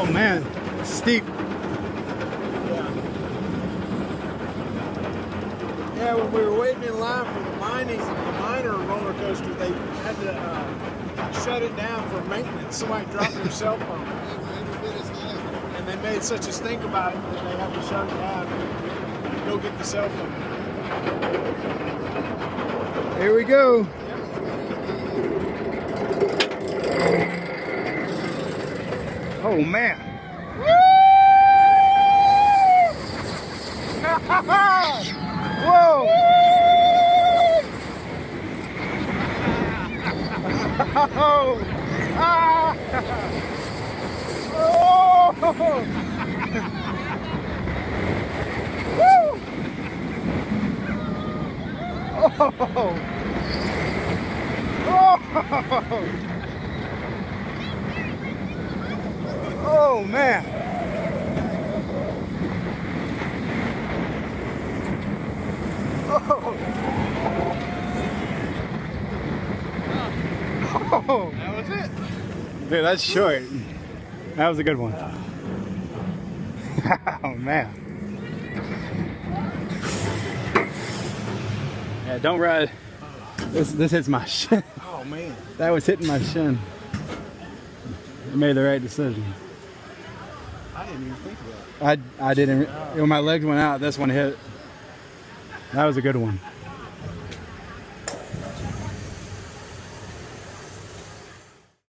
Oh man, it's steep. Yeah, when we were waiting in line for the minor roller coaster, they had to shut it down for maintenance. Somebody dropped their cell phone. And they made such a stink about it that they had to shut it down and go get the cell phone. Here we go. Oh man. Whoa. Oh. Ah. Oh. Woo. Oh. Oh. Oh man. Oh. Oh. That was it. Dude, that's short. That was a good one. Oh man. Yeah, don't ride. This hits my shin. Oh man. That was hitting my shin. I made the right decision. I didn't even think of that. I didn't. When my legs went out, this one hit. That was a good one.